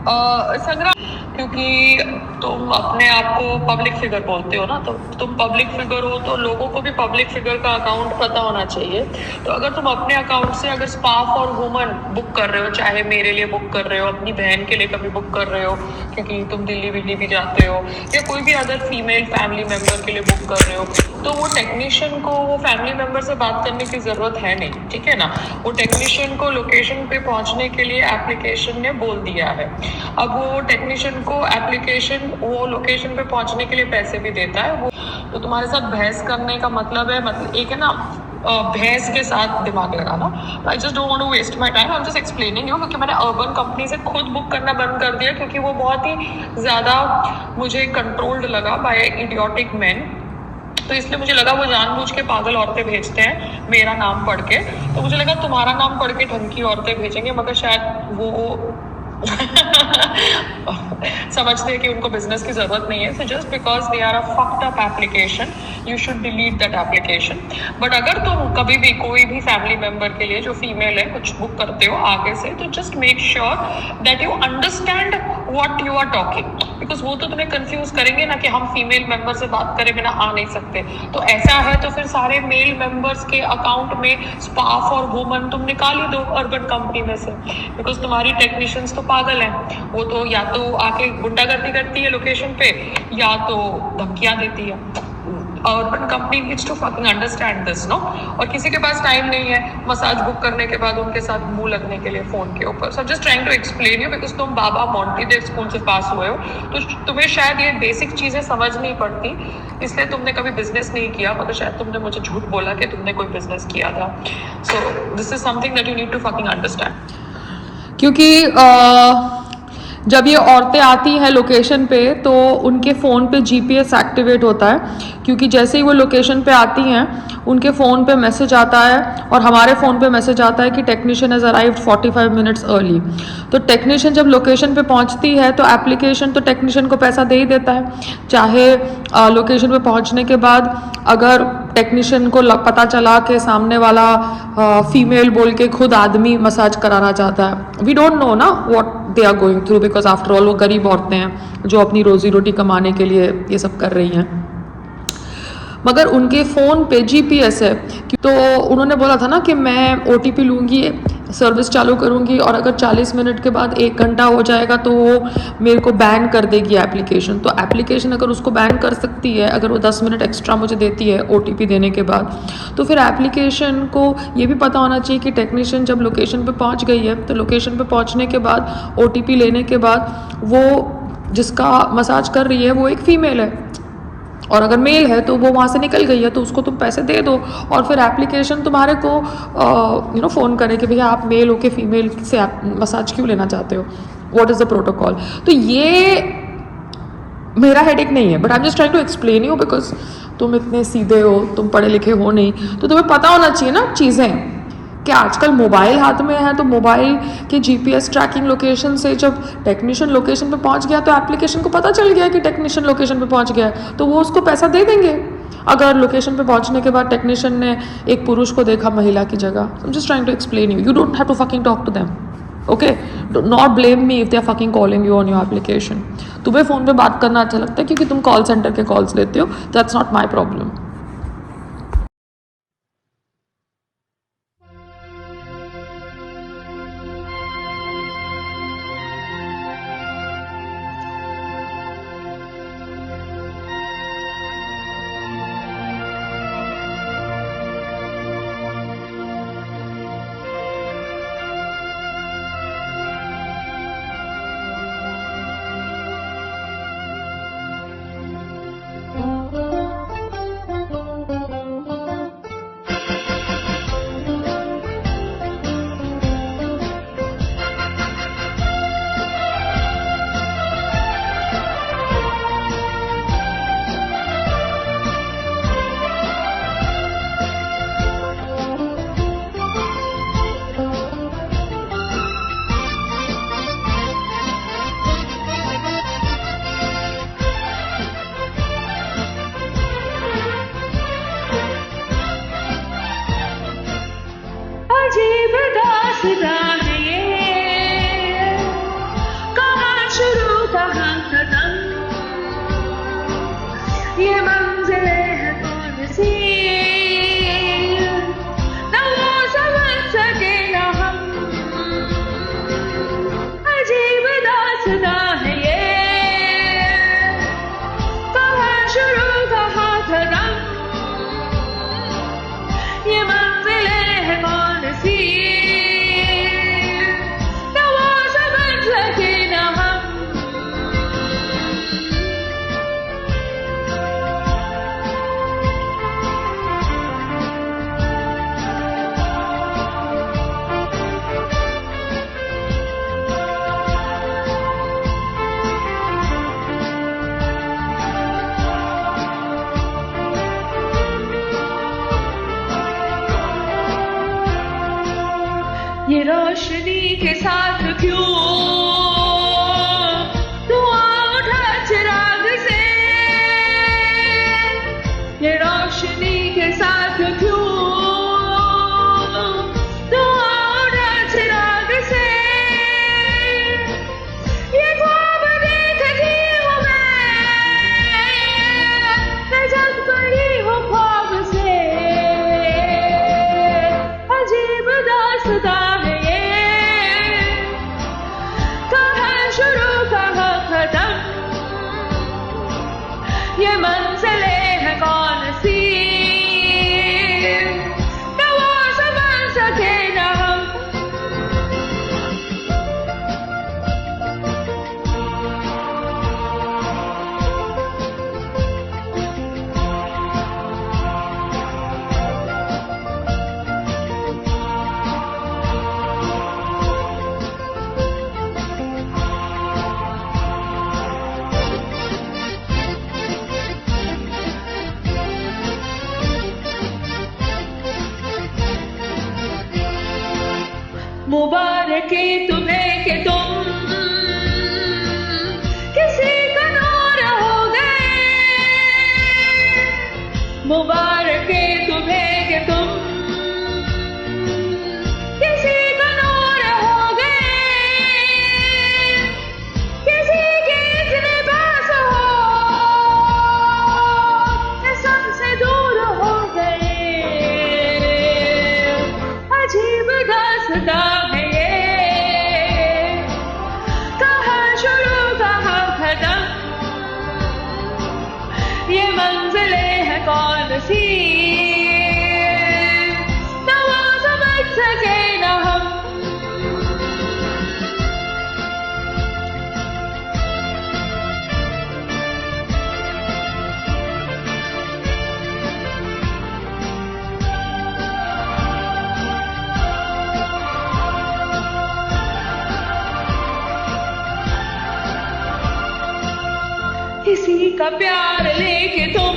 संग्राम, क्योंकि तुम अपने आप को पब्लिक फिगर बोलते हो ना, तो तुम पब्लिक फिगर हो तो लोगों को भी पब्लिक फिगर का अकाउंट पता होना चाहिए। तो अगर तुम अपने अकाउंट से अगर स्पा फॉर वुमन बुक कर रहे हो, चाहे मेरे लिए बुक कर रहे हो, अपनी बहन के लिए कभी बुक कर रहे हो क्योंकि तुम दिल्ली विल्ली भी जाते हो, या कोई भी अदर फीमेल फैमिली मेंबर के लिए बुक कर रहे हो, तो वो टेक्नीशियन को वो फैमिली मेंबर से बात करने की जरूरत है नहीं, ठीक है ना। वो टेक्नीशियन को लोकेशन पे पहुंचने के लिए एप्लीकेशन ने बोल दिया है। अब वो टेक्नीशियन को एप्लीकेशन वो लोकेशन पे पहुंचने के लिए पैसे भी देता है। वो तो तुम्हारे साथ बहस करने का मतलब है, मतलब एक है ना भैंस के साथ दिमाग लगाना। I just don't want to waste my time, I am just explaining you, क्योंकि मैंने अर्बन कंपनी से खुद बुक करना बंद कर दिया क्योंकि वो बहुत ही ज़्यादा मुझे कंट्रोल्ड लगा बाय इडियोटिक मैन। तो इसलिए मुझे लगा वो जानबूझ के पागल औरतें भेजते हैं मेरा नाम पढ़ के, तो मुझे लगा तुम्हारा नाम पढ़ के ढंग की औरतें भेजेंगे, मगर शायद वो समझते हैं कि उनको बिजनेस की जरूरत नहीं है। So just because they are a fucked up application, you should delete that application. But अगर तुम कभी भी कोई भी फैमिली मेंबर के लिए जो फीमेल है कुछ बुक करते हो आगे से, तो just make sure that you understand what you are talking, because वो तो तुम्हें कंफ्यूज करेंगे ना कि हम फीमेल मेंबर से बात करे बिना आ नहीं सकते। तो ऐसा है तो फिर सारे मेल मेंबर्स के अकाउंट में स्पा फॉर वुमन तुम निकाल ही दो अर्बन कंपनी में से, बिकॉज तुम्हारी टेक्नीशियंस तो पागल है। वो तो या तो आके गुंडागर्दी करती है लोकेशन पे, या तो धमकियां देती है। Urban Company needs to fucking understand this, no. और किसी के पास टाइम नहीं है मसाज बुक करने के बाद उनके साथ मुंह लगने के लिए फोन के ऊपर। So just trying to explain you, because तुम बाबा मोंटीदेव स्कूल से पास हुए हो, तो तुम्हें शायद ये बेसिक चीजें समझ नहीं पड़ती, इसलिए तुमने कभी बिजनेस नहीं किया, मगर शायद तुमने मुझे झूठ बोला कि तुमने कोई बिजनेस किया था। So this is something that you need to fucking understand. क्योंकि जब ये औरतें आती हैं लोकेशन पे तो उनके फ़ोन पे जीपीएस एक्टिवेट होता है, क्योंकि जैसे ही वो लोकेशन पे आती हैं उनके फ़ोन पे मैसेज आता है और हमारे फ़ोन पे मैसेज आता है कि technician has arrived 45 minutes early. तो टेक्नीशियन जब लोकेशन पे पहुंचती है तो एप्लीकेशन तो टेक्नीशियन को पैसा दे ही देता है, चाहे लोकेशन पे पहुंचने के बाद अगर टेक्नीशियन को पता चला कि सामने वाला फीमेल बोल के खुद आदमी मसाज कराना चाहता है। वी डोंट नो ना what they are going through, because after all वो गरीब औरतें हैं जो अपनी रोजी रोटी कमाने के लिए ये सब कर रही हैं। मगर उनके फ़ोन पे जीपीएस है, तो उन्होंने बोला था ना कि मैं ओटीपी लूँगी, सर्विस चालू करूँगी, और अगर 40 मिनट के बाद 1 घंटा हो जाएगा तो वो मेरे को बैन कर देगी एप्लीकेशन। तो एप्लीकेशन अगर उसको बैन कर सकती है, अगर वो 10 मिनट एक्स्ट्रा मुझे देती है ओटीपी देने के बाद, तो फिर एप्लीकेशन को ये भी पता होना चाहिए कि टेक्नीशियन जब लोकेशन पे पहुंच गई है तो लोकेशन पे पहुंचने के बाद ओटीपी लेने के बाद वो जिसका मसाज कर रही है वो एक फ़ीमेल है, और अगर मेल है तो वो वहाँ से निकल गई है तो उसको तुम पैसे दे दो, और फिर एप्लीकेशन तुम्हारे को फ़ोन करे कि भैया आप मेल हो के फीमेल से मसाज क्यों लेना चाहते हो, व्हाट इज़ द प्रोटोकॉल। तो ये मेरा हेडेक नहीं है, but I am just trying to explain you, because तुम इतने सीधे हो, तुम पढ़े लिखे हो नहीं, तो तुम्हें पता होना चाहिए ना चीज़ें कि आजकल मोबाइल हाथ में है, तो मोबाइल के जीपीएस ट्रैकिंग लोकेशन से जब टेक्नीशियन लोकेशन पे पहुंच गया तो एप्लीकेशन को पता चल गया कि टेक्नीशियन लोकेशन पे पहुंच गया है, तो वो उसको पैसा दे देंगे। अगर लोकेशन पे पहुंचने के बाद टेक्नीशियन ने एक पुरुष को देखा महिला की जगह, I am just trying to explain you, you don't have to fucking talk to them, okay. Not blame me if they are fucking calling you on your application. तुम्हें फ़ोन पे बात करना अच्छा लगता है क्योंकि तुम कॉल सेंटर के कॉल्स लेते हो, दैट्स नॉट माई प्रॉब्लम। दास्तां है ये, कहाँ शुरू कहाँ खत्म, ये मंजिलें हैं कौन सी, न वो समझ सके न हम। ये रोशनी के साथ क्यों धुआं उठा चिराग से, ये रोशनी के साथ क्यों धुआं उठा चिराग से, ये ख्वाब देखती हूँ मैं जग पड़ी हूँ ख्वाब से, अजीब दास्तां ये मंजिलें हैं कौन सी, न वो समझ सके न हम। मुबारक तुम्हें कि तुम किसी का नूर हो गए, मुबारक तुम्हें कि तुम किसी का नूर हो गए, किसी के इतने पास हो कि सबसे दूर हो गए, अजीब दास्तां ये मंजिलें हैं कौन सी, न वो समझ सके न हम। किसी का प्यार लेके तुम